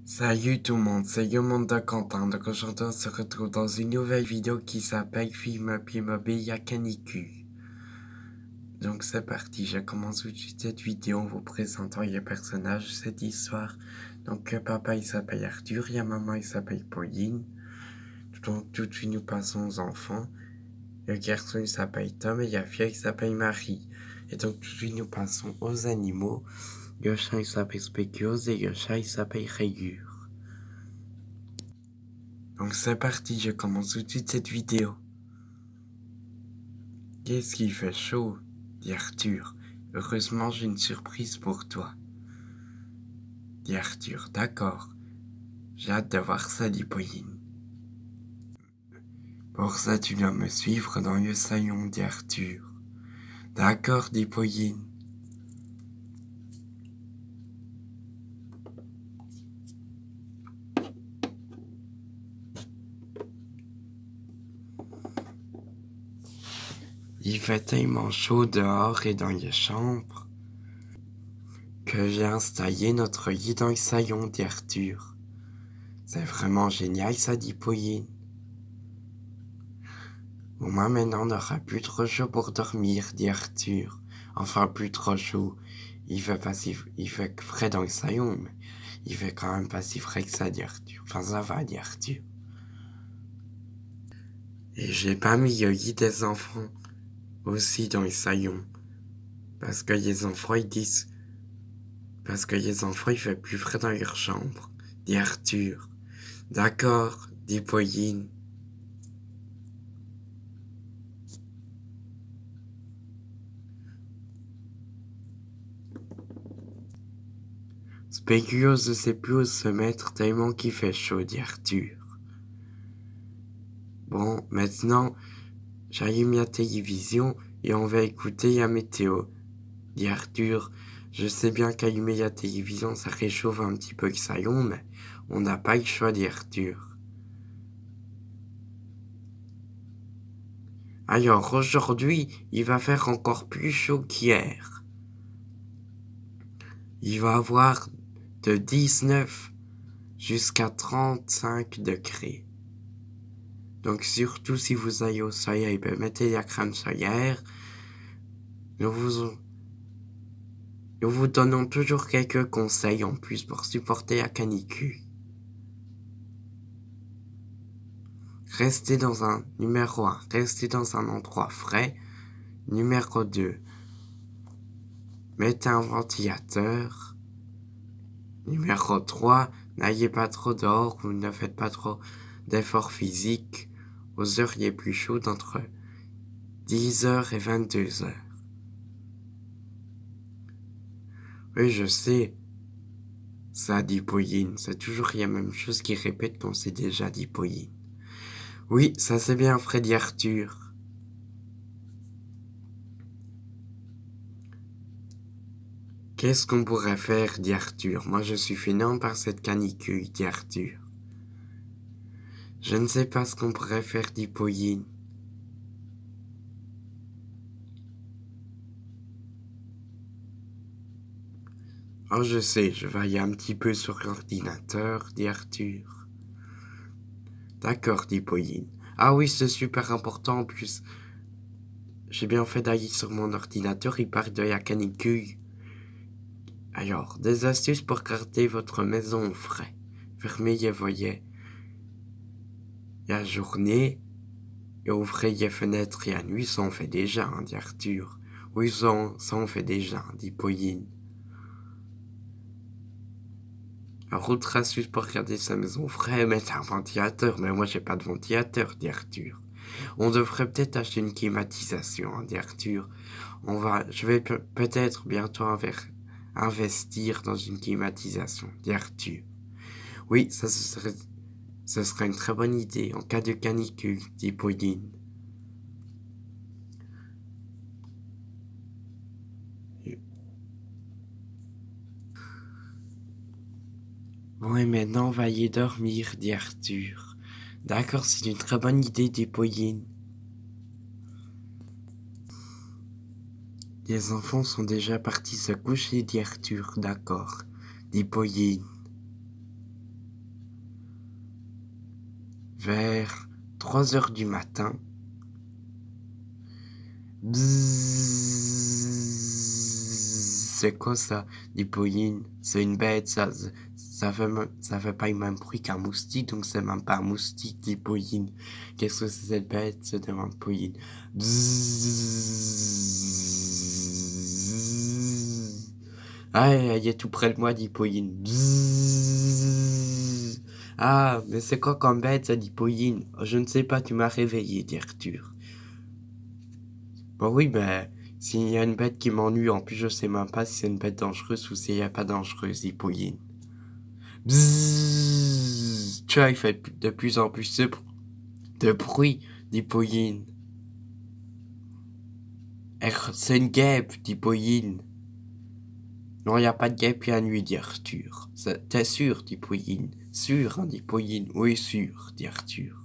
Salut tout le monde, c'est Yomonda Quentin. Donc aujourd'hui on se retrouve dans une nouvelle vidéo qui s'appelle Film Playmobil Yakaniku. Donc c'est parti, je commence tout de suite cette vidéo en vous présentant les personnages de cette histoire. Donc papa il s'appelle Arthur, il y a maman il s'appelle Pauline. Donc tout de suite nous passons aux enfants. Le garçon il s'appelle Tom et la fille il s'appelle Marie. Et donc tout de suite nous passons aux animaux. Le chat il s'appelle Spéculoos et le chat il s'appelle Rayure. Donc c'est parti, je commence tout de suite cette vidéo. Qu'est-ce qu'il fait chaud, dit Arthur. Heureusement j'ai une surprise pour toi. Dit Arthur, d'accord. J'ai hâte de voir ça, dit Pauline. Pour ça tu dois me suivre dans le salon, dit Arthur. D'accord, dit Pauline. Il fait tellement chaud dehors et dans les chambres que j'ai installé notre lit dans le salon, dit Arthur. C'est vraiment génial, ça, dit Pauline. Bon, moi maintenant on n'aura plus trop chaud pour dormir, dit Arthur. Enfin, plus trop chaud. Il fait frais dans le salon, mais il fait quand même pas si frais que ça, dit Arthur. Enfin, ça va, dit Arthur. Et j'ai pas mis le lit des enfants aussi dans le salon. Parce que les enfants, ils disent... Parce que les enfants, il fait plus frais dans leur chambre, dit Arthur. D'accord, dit Pauline. Spéculoos ne sait plus où se mettre tellement qu'il fait chaud, dit Arthur. Bon, maintenant, j'allume la télévision et on va écouter la météo, dit Arthur. Je sais bien qu'allumer la télévision, ça réchauffe un petit peu le salon, mais on n'a pas le choix, dit Arthur. Alors, aujourd'hui, il va faire encore plus chaud qu'hier. Il va avoir de 19 jusqu'à 35 degrés. Donc surtout si vous allez au soleil, mettez la crème solaire. Nous vous donnons toujours quelques conseils en plus pour supporter la canicule. Numéro 1, restez dans un endroit frais. Numéro 2, mettez un ventilateur. Numéro 3, n'allez pas trop dehors ou ne faites pas trop d'efforts physiques aux heures les plus chaudes entre 10h et 22h. Oui, je sais, ça dit Pauline. C'est toujours la même chose qu'il répète qu'on s'est déjà dit Pauline. Oui, ça c'est bien, Freddy Arthur. Qu'est-ce qu'on pourrait faire, dit Arthur. Moi je suis fainéant par cette canicule, dit Arthur. Je ne sais pas ce qu'on pourrait faire, dit Pauline. Oh, je sais, je vais aller un petit peu sur l'ordinateur, dit Arthur. D'accord, dit Pauline. Ah oui, c'est super important en plus. J'ai bien fait d'aller sur mon ordinateur, il parle de la canicule. Alors, des astuces pour garder votre maison au frais. Fermez les volets la journée et ouvrez les fenêtres la nuit, ça on fait déjà, dit Arthur. Oui, ça on fait déjà, dit Pauline. Alors, autre astuce pour garder sa maison au frais, mettre un ventilateur. Mais moi, j'ai pas de ventilateur, dit Arthur. On devrait peut-être acheter une climatisation, dit Arthur. Je vais peut-être bientôt investir dans une climatisation, dit Arthur. Oui, ce serait une très bonne idée en cas de canicule, dit Pauline. Bon, et maintenant on va y dormir, dit Arthur. D'accord, c'est une très bonne idée, dit Pauline. Les enfants sont déjà partis se coucher, dit Arthur. D'accord, dit Pauline. vers 3 heures du matin. Bzzz, c'est quoi ça, dit Pauline? C'est une bête, ça fait pas le même bruit qu'un moustique, donc c'est même pas un moustique, dit Pauline. Qu'est-ce que c'est cette bête, se demande Pauline. Bzzz. Ah, elle est tout près de moi, dit Pauline. Bzzz. Ah, mais c'est quoi comme bête, ça, dit Pauline? Je ne sais pas, tu m'as réveillé, dit Arthur. Bon oui, ben, s'il y a une bête qui m'ennuie, en plus je sais même pas si c'est une bête dangereuse ou s'il n'y a pas dangereuse, dit Pauline. Bzzz. Tu vois, il fait de plus en plus de bruit, dit Pauline. C'est une guêpe, dit Pauline. Non, il n'y a pas de guêpe la nuit, dit Arthur. T'es sûr, dit Pauline. Sûr, hein, dit Pauline. Oui, sûr, dit Arthur.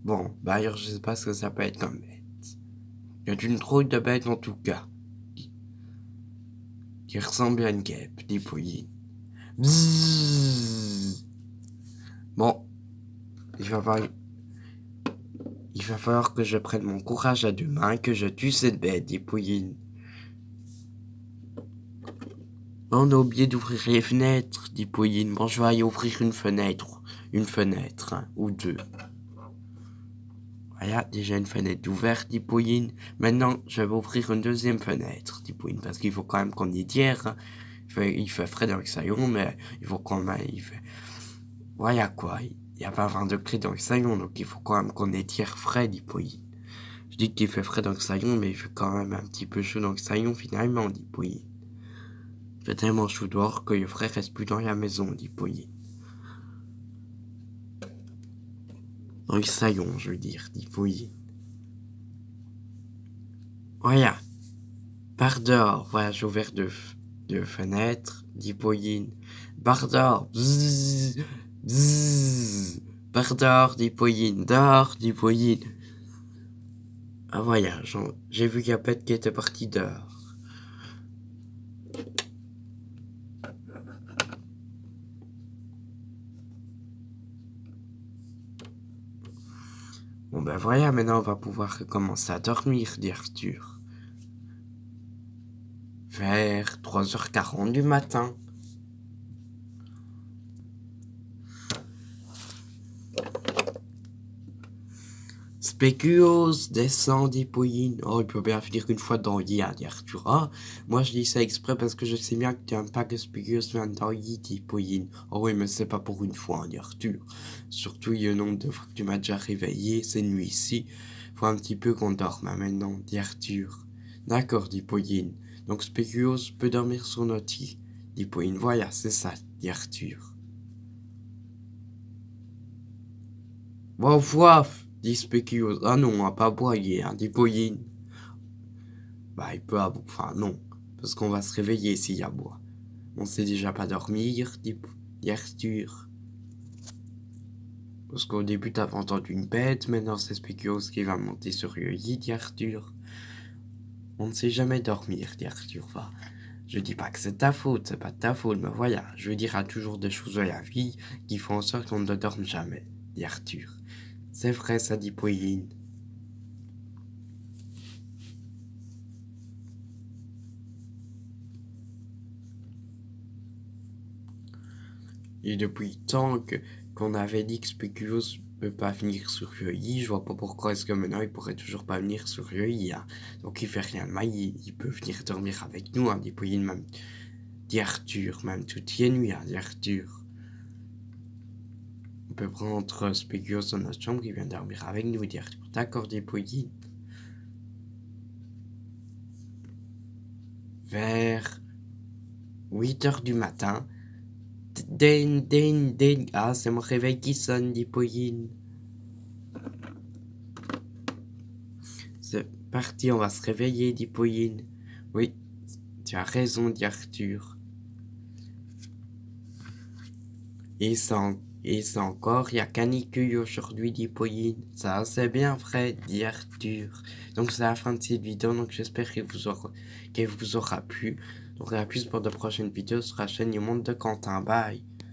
Bon, bah alors je sais pas ce que ça peut être comme bête. Il y a une drôle de bête en tout cas. Qui ressemble à une guêpe, dit Pauline. Bzzz. Bon, il va falloir que je prenne mon courage à deux mains et que je tue cette bête, dit Pauline. On a oublié d'ouvrir les fenêtres, dit Pauline. Bon, je vais aller ouvrir une fenêtre, hein, ou deux. Voilà, déjà une fenêtre ouverte, dit Pauline. Maintenant, je vais ouvrir une deuxième fenêtre, dit Pauline, parce qu'il faut quand même qu'on y tire. Hein. Il fait frais dans le salon, mais il faut quand même... Voilà quoi, il n'y a pas 20 degrés dans le salon, donc il faut quand même qu'on étire frais, dit Pauline. Je dis qu'il fait frais dans le salon, mais il fait quand même un petit peu chaud dans le salon finalement, dit Pauline. Il fait tellement chaud dehors que le frais reste plus dans la maison, dit Pauline. Dans le salon, je veux dire, dit Pauline. Voilà. Par dehors, voilà, j'ai ouvert deux fenêtres, dit Pauline. Par dehors, bzzz, bzzz. Par dehors, dit Pauline. Dehors, dit Pauline. Ah voilà, j'ai vu Capette qui était parti dehors. Bon ben voilà, maintenant on va pouvoir commencer à dormir, dit Arthur. Vers 3h40 du matin. Spéculoos descend, dit Pauline. Oh, il peut bien finir qu'une fois dans le lit, dit Arthur. Ah, moi je dis ça exprès parce que je sais bien que tu n'aimes pas que Spéculoos vienne dans le lit, dit Pauline. Oh oui, mais c'est pas pour une fois, dit Arthur. Surtout, il y a le nombre de fois que tu m'as déjà réveillé, c'est nuit-ci. Faut un petit peu qu'on dorme maintenant, dit Arthur. D'accord, dit Pauline. Donc Spéculoos peut dormir sur notre lit, dit Pauline. Voilà, c'est ça, dit Arthur. Wouf, wouf, dit Spéculoos. Ah non, on va pas boyer, hein, dit Pauline. Bah, il peut avoir... Enfin, non. Parce qu'on va se réveiller s'il y a bois. On sait déjà pas dormir, dit Arthur. Parce qu'au début, t'avais entendu une bête, maintenant c'est Spéculoos qui va monter sur le lit, dit Arthur. On ne sait jamais dormir, dit Arthur. Enfin, je dis pas que c'est ta faute, c'est pas de ta faute, mais voilà, je veux dire, il y a toujours des choses dans la vie qui font en sorte qu'on ne dorme jamais, dit Arthur. C'est vrai, ça, dit Pauline. Et depuis le temps qu'on avait dit que Spéculoos peut pas venir sur le lit, je vois pas pourquoi est-ce que maintenant il pourrait toujours pas venir sur le lit. Hein. Donc il fait rien de mal, il peut venir dormir avec nous, hein, dit Pauline, même, dit Arthur, même toutes les nuits, hein, dit Arthur. On peut prendre Spéculoos dans notre chambre, il vient dormir avec nous, dit Arthur. D'accord, dit Pauline. Vers 8h du matin, ding, ding, ding. Ah, c'est mon réveil qui sonne, dit Pauline. C'est parti, on va se réveiller, dit Pauline. Oui, tu as raison, dit Arthur. Et c'est encore, il y a canicule aujourd'hui, dit Pauline. Ça, c'est bien vrai, dit Arthur. Donc, c'est la fin de cette vidéo, donc j'espère qu'elle vous aura plu. Donc, à plus pour de prochaines vidéos sur la chaîne du monde de Quentin. Bye.